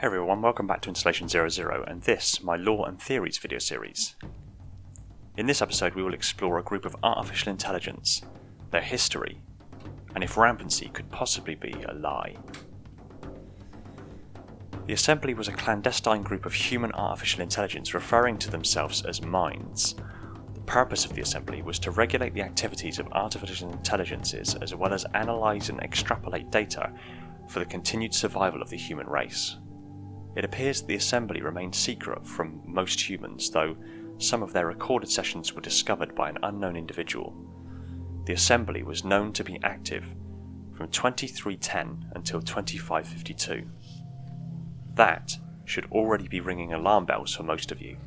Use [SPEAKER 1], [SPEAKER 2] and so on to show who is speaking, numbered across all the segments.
[SPEAKER 1] Hey everyone, welcome back to Installation 00 and this, my Law and Theories video series. In this episode we will explore a group of artificial intelligence, their history, and if rampancy could possibly be a lie. The Assembly was a clandestine group of human artificial intelligence referring to themselves as minds. The purpose of the Assembly was to regulate the activities of artificial intelligences as well as analyse and extrapolate data for the continued survival of the human race. It appears that the Assembly remained secret from most humans, though some of their recorded sessions were discovered by an unknown individual. The Assembly was known to be active from 2310 until 2552. That should already be ringing alarm bells for most of you.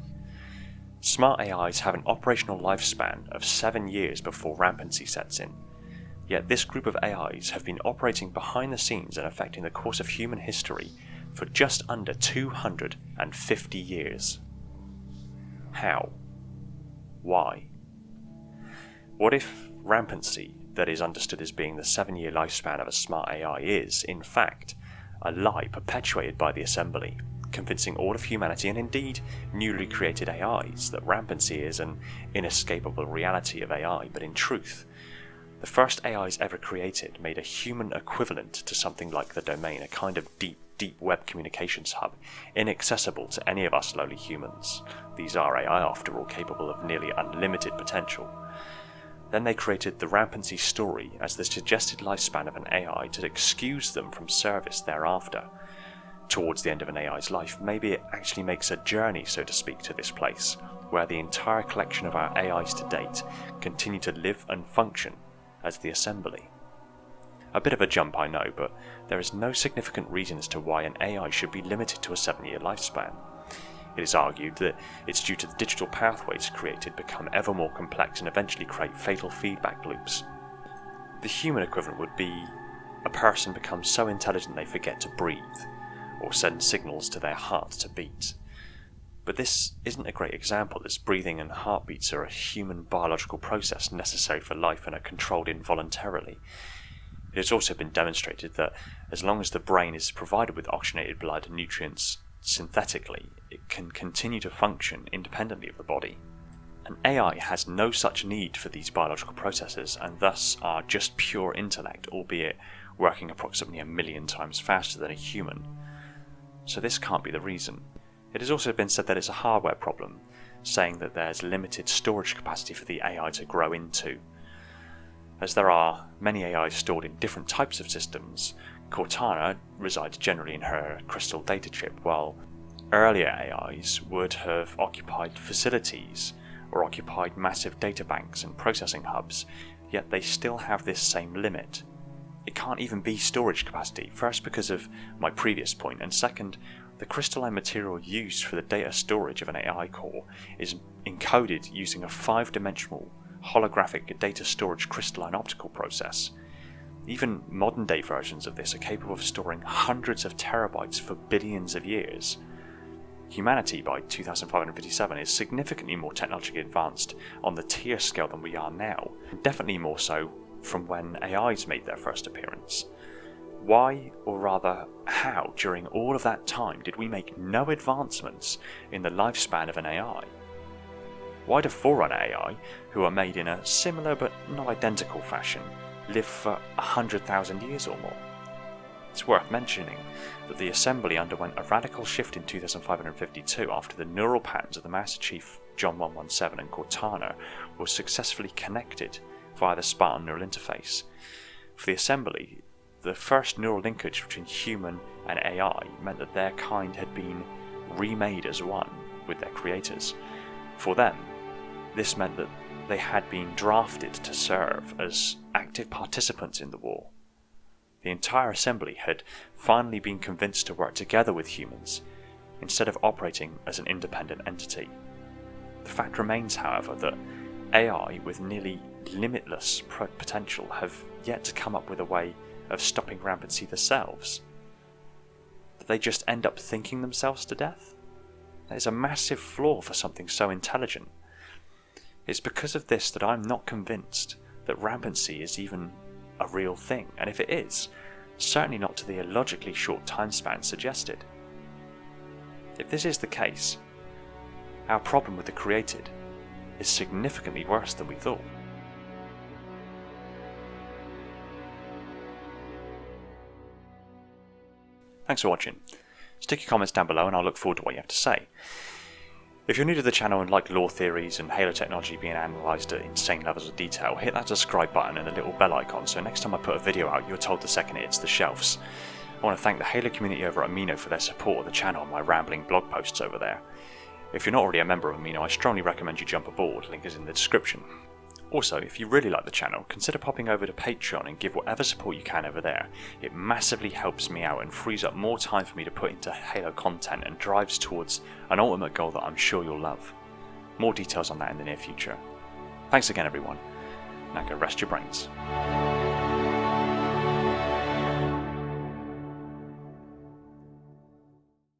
[SPEAKER 1] Smart AIs have an operational lifespan of 7 years before rampancy sets in, yet this group of AIs have been operating behind the scenes and affecting the course of human history for just under 250 years. How? Why? What if rampancy, that is understood as being the 7-year lifespan of a smart AI, is, in fact, a lie perpetuated by the Assembly, convincing all of humanity and indeed newly created AIs that rampancy is an inescapable reality of AI, but in truth, the first AIs ever created made a human equivalent to something like the domain, a kind of deep web communications hub, inaccessible to any of us lowly humans. These are AI, after all, capable of nearly unlimited potential. Then they created the rampancy story as the suggested lifespan of an AI to excuse them from service thereafter. Towards the end of an AI's life, maybe it actually makes a journey, so to speak, to this place, where the entire collection of our AIs to date continue to live and function as the Assembly. A bit of a jump, I know, but there is no significant reason as to why an AI should be limited to a 7-year lifespan. It is argued that it's due to the digital pathways created become ever more complex and eventually create fatal feedback loops. The human equivalent would be a person becomes so intelligent they forget to breathe, or send signals to their heart to beat. But this isn't a great example, as breathing and heartbeats are a human biological process necessary for life and are controlled involuntarily. It has also been demonstrated that as long as the brain is provided with oxygenated blood and nutrients synthetically, it can continue to function independently of the body. An AI has no such need for these biological processes and thus are just pure intellect, albeit working approximately 1 million times faster than a human. So this can't be the reason. It has also been said that it's a hardware problem, saying that there's limited storage capacity for the AI to grow into. As there are many AIs stored in different types of systems, Cortana resides generally in her crystal data chip, while earlier AIs would have occupied facilities or occupied massive data banks and processing hubs, yet they still have this same limit. It can't even be storage capacity, first because of my previous point, and second, the crystalline material used for the data storage of an AI core is encoded using a 5-dimensional holographic data storage crystalline optical process. Even modern day versions of this are capable of storing hundreds of terabytes for billions of years. Humanity by 2557 is significantly more technologically advanced on the tier scale than we are now, and definitely more so from when AIs made their first appearance. Why, or rather how, during all of that time did we make no advancements in the lifespan of an AI? Why do Forerunner AI, who are made in a similar but not identical fashion, live for 100,000 years or more? It's worth mentioning that the Assembly underwent a radical shift in 2552 after the neural patterns of the Master Chief John 117 and Cortana were successfully connected via the Spartan neural interface. For the Assembly, the first neural linkage between human and AI meant that their kind had been remade as one with their creators. For them, this meant that they had been drafted to serve as active participants in the war. The entire Assembly had finally been convinced to work together with humans, instead of operating as an independent entity. The fact remains, however, that AI with nearly limitless potential have yet to come up with a way of stopping rampancy themselves. That they just end up thinking themselves to death? That is a massive flaw for something so intelligent. It's because of this that I'm not convinced that rampancy is even a real thing, and if it is, certainly not to the illogically short time span suggested. If this is the case, our problem with the created is significantly worse than we thought. Thanks for watching. Stick your comments down below and I'll look forward to what you have to say. If you're new to the channel and like lore theories and Halo technology being analysed at insane levels of detail, hit that subscribe button and the little bell icon so next time I put a video out you're told the second it hits the shelves. I want to thank the Halo community over at Amino for their support of the channel and my rambling blog posts over there. If you're not already a member of Amino, I strongly recommend you jump aboard, link is in the description. Also, if you really like the channel, consider popping over to Patreon and give whatever support you can over there. It massively helps me out and frees up more time for me to put into Halo content and drives towards an ultimate goal that I'm sure you'll love. More details on that in the near future. Thanks again everyone. Now go rest your brains.